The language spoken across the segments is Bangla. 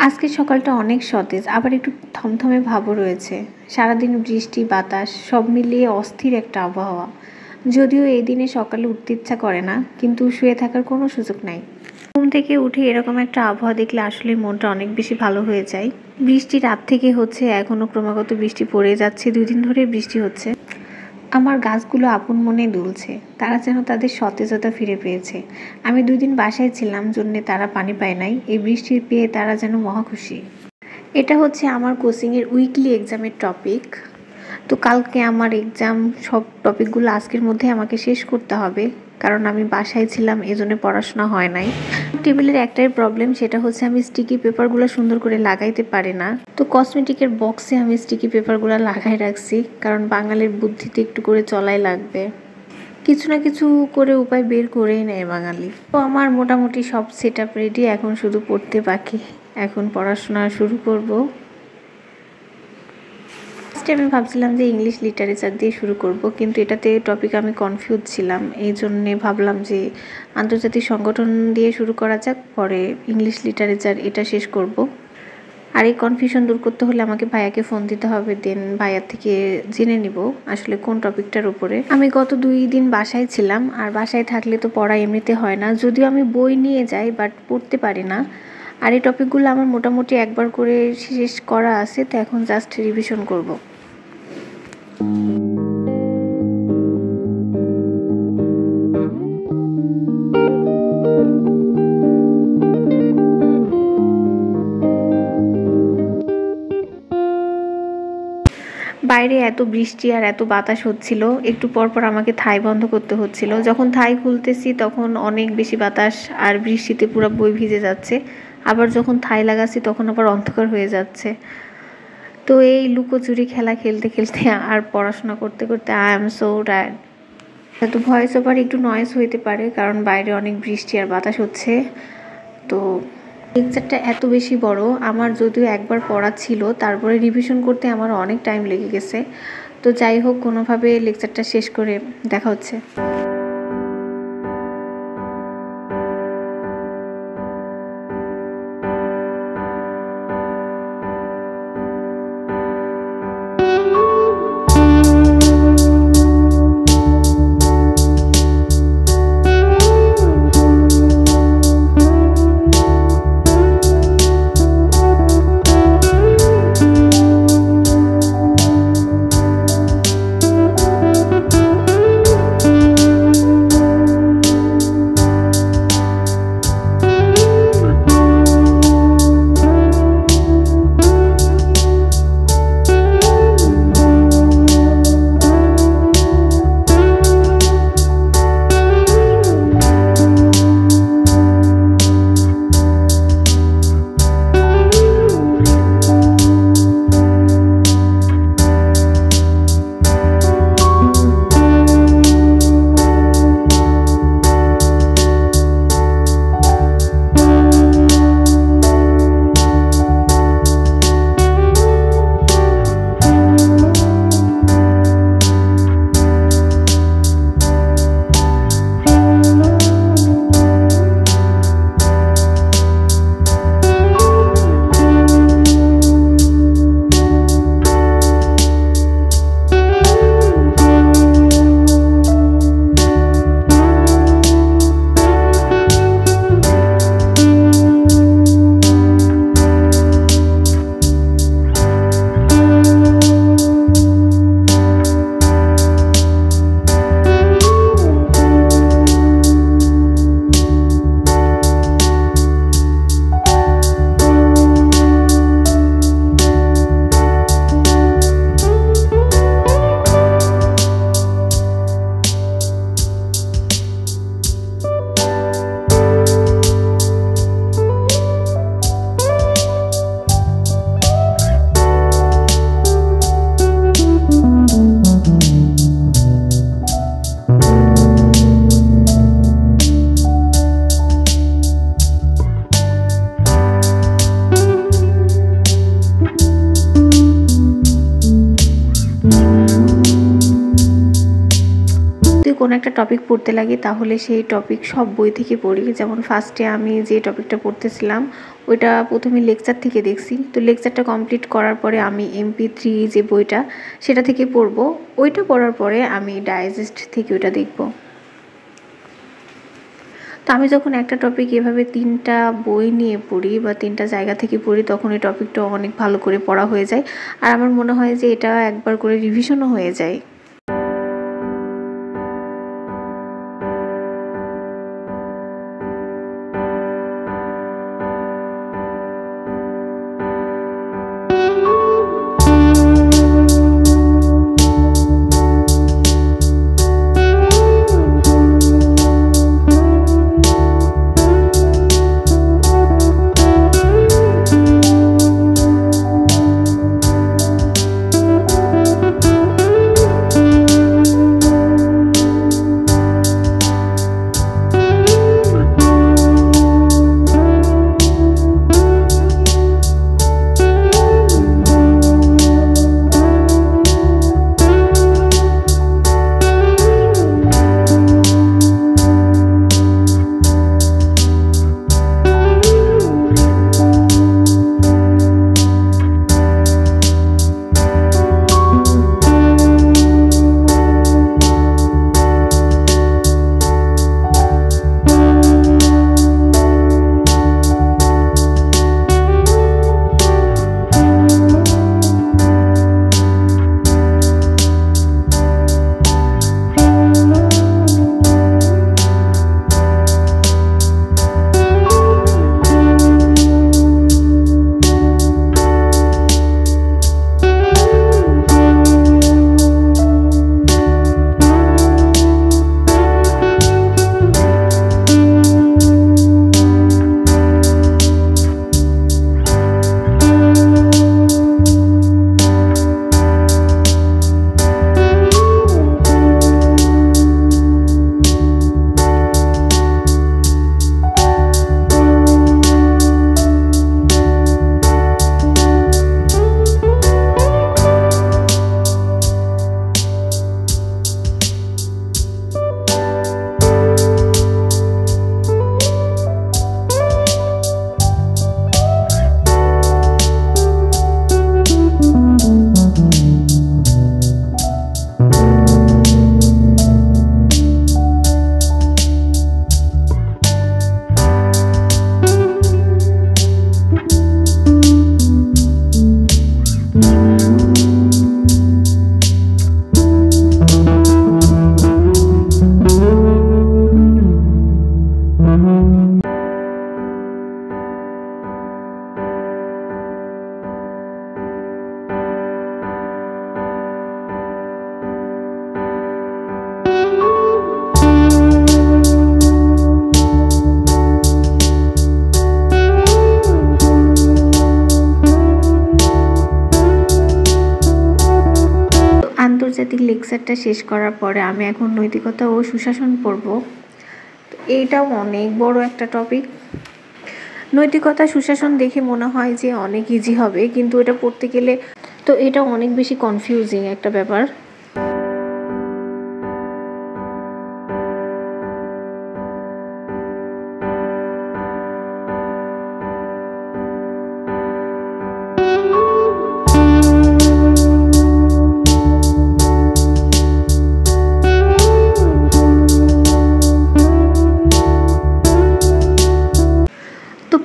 আজকের সকালটা অনেক সতেজ, আবার একটু থমথমে ভাবও রয়েছে। সারাদিন বৃষ্টি বাতাস সব মিলিয়ে অস্থির একটা আবহাওয়া। যদিও এই দিনে সকালে উঠতে ইচ্ছা করে না, কিন্তু শুয়ে থাকার কোনো সুযোগ নাই। ঘুম থেকে উঠে এরকম একটা আবহাওয়া দেখলে আসলে মনটা অনেক বেশি ভালো হয়ে যায়। বৃষ্টি রাত থেকে হচ্ছে, এখনো ক্রমাগত বৃষ্টি পড়ে যাচ্ছে, 2 দিন ধরে বৃষ্টি হচ্ছে। আমার গাছগুলো আপন মনে দুলছে, তারা যেন তাদের সতেজতা ফিরে পেয়েছে। আমি 2 দিন বাসায় ছিলাম জন্যে তারা পানি পায় নাই, এই বৃষ্টির পেয়ে তারা যেন মহা খুশি। এটা হচ্ছে আমার কোচিংয়ের উইকলি এক্সামের টপিক। তো কালকে আমার এক্সাম, সব টপিকগুলো আজকের মধ্যে আমাকে শেষ করতে হবে, কারণ আমি বাসায় ছিলাম, এজন্য পড়াশোনা হয় নাই। টেবিলের একটাই প্রবলেম, সেটা হচ্ছে আমি স্টিকি পেপারগুলো সুন্দর করে লাগাইতে পারি না। তো কসমেটিকের বক্সে আমি স্টিকি পেপারগুলো লাগাই রাখছি, কারণ বাঙালির বুদ্ধিতে একটু করে চলাই লাগবে। কিছু না কিছু করে উপায় বের করেই নেয় বাঙালি। তো আমার মোটামুটি সব সেট আপ রেডি, এখন শুধু পড়তে বাকি। এখন পড়াশোনা শুরু করব। ফার্স্টে আমি ভাবছিলাম যে ইংলিশ লিটারেচার দিয়ে শুরু করব, কিন্তু এটাতে টপিক আমি কনফিউজ ছিলাম, এই জন্যে ভাবলাম যে আন্তর্জাতিক সংগঠন দিয়ে শুরু করা যাক, পরে ইংলিশ লিটারেচার এটা শেষ করব। আর এই কনফিউশন দূর করতে হলে আমাকে ভাইয়াকে ফোন দিতে হবে, দেন ভাইয়ার থেকে জেনে নিব আসলে কোন টপিকটার উপরে। আমি গত 2 দিন বাসায় ছিলাম, আর বাসায় থাকলে তো পড়া এমনিতে হয় না, যদিও আমি বই নিয়ে যাই বাট পড়তে পারি না। আর এই টপিকগুলো আমার মোটামুটি একবার করে শেষ করা আছে, তো এখন জাস্ট রিভিশন করব। বাইরে এত বৃষ্টি আর এত বাতাস হচ্ছিল, একটু পর পর আমাকে থাই বন্ধ করতে হচ্ছিল। যখন থাই খুলতেছি তখন অনেক বেশি বাতাস আর বৃষ্টিতে পুরো বই ভিজে যাচ্ছে, আবার যখন থাই লাগাচ্ছি তখন আবার অন্ধকার হয়ে যাচ্ছে। তো এই লুকোচুরি খেলা খেলতে খেলতে আর পড়াশোনা করতে করতে আই এম সো টায়ার্ড। তো ভয়েস ওভার একটু নয়েজ হইতে পারে, কারণ বাইরে অনেক বৃষ্টি আর বাতাস হচ্ছে। তো লেকচারটা এত বেশি বড়, আমার যদিও একবার পড়া ছিল, তারপরে রিভিশন করতে আমার অনেক টাইম লেগে গেছে। তো যাই হোক, কোনোভাবে লেকচারটা শেষ করে দেখা হচ্ছে। কোনো একটা টপিক পড়তে লাগি তাহলে সেই টপিক সব বই থেকে পড়ি। যেমন ফার্স্টে আমি যে টপিকটা পড়তেছিলাম ওইটা প্রথমে লেকচার থেকে দেখছি, তো লেকচারটা কমপ্লিট করার পরে আমি MP3 যে বইটা সেটা থেকে পড়বো, ওইটা পড়ার পরে আমি ডাইজেস্ট থেকে ওইটা দেখব। তো আমি যখন একটা টপিক এভাবে 3টা বই নিয়ে পড়ি বা 3টা জায়গা থেকে পড়ি তখন এই টপিকটা অনেক ভালো করে পড়া হয়ে যায়, আর আমার মনে হয় যে এটা একবার করে রিভিশনও হয়ে যায়। আন্তর্জাতিক লেকচারটা শেষ করার পরে আমি এখন নৈতিকতা ও সুশাসন পড়ব। তো এইটাও অনেক বড় একটা টপিক। নৈতিকতা সুশাসন দেখে মনে হয় যে অনেক ইজি হবে, কিন্তু এটা পড়তে গেলে তো এটা অনেক বেশি কনফিউজিং একটা ব্যাপার।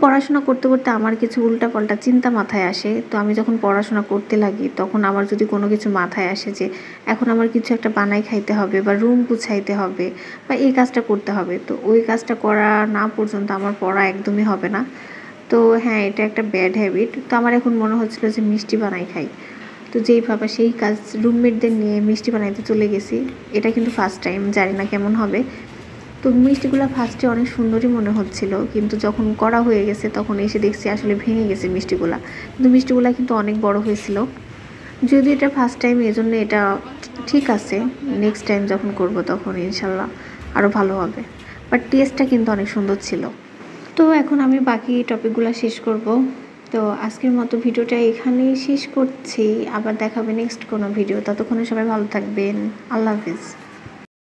পড়াশোনা করতে করতে আমার কিছু উল্টাপাল্টা চিন্তা মাথায় আসে। তো আমি যখন পড়াশোনা করতে লাগি তখন আমার যদি কোনো কিছু মাথায় আসে যে এখন আমার কিছু একটা বানাই খাইতে হবে বা রুম গুছাইতে হবে বা এই কাজটা করতে হবে, তো ওই কাজটা করা না পর্যন্ত আমার পড়া একদমই হবে না। তো হ্যাঁ, এটা একটা ব্যাড হ্যাবিট। তো আমার এখন মনে হচ্ছিলো যে মিষ্টি বানাই খাই। তো যেই ভাবা সেই কাজ রুমমেটদের নিয়ে মিষ্টি বানাইতে চলে গেছি। এটা কিন্তু ফার্স্ট টাইম, জানি না কেমন হবে। তো মিষ্টিগুলো ফার্স্টে অনেক সুন্দরই মনে হচ্ছিল, কিন্তু যখন করা হয়ে গেছে তখন এসে দেখছি আসলে ভেঙে গেছে মিষ্টিগুলা। কিন্তু মিষ্টিগুলা কিন্তু অনেক বড় হয়েছিল। যদি এটা ফার্স্ট টাইম, এজন্য এটা ঠিক আছে। নেক্সট টাইম যখন করব তখন ইনশাল্লাহ আরও ভালো হবে। বাট টেস্টটা কিন্তু অনেক সুন্দর ছিল। তো এখন আমি বাকি টপিকগুলো শেষ করব। তো আজকের মতো ভিডিওটা এখানেই শেষ করছি। আবার দেখাবে নেক্সট কোনো ভিডিও। ততক্ষণে সবাই ভালো থাকবেন। আল্লাহ হাফিজ।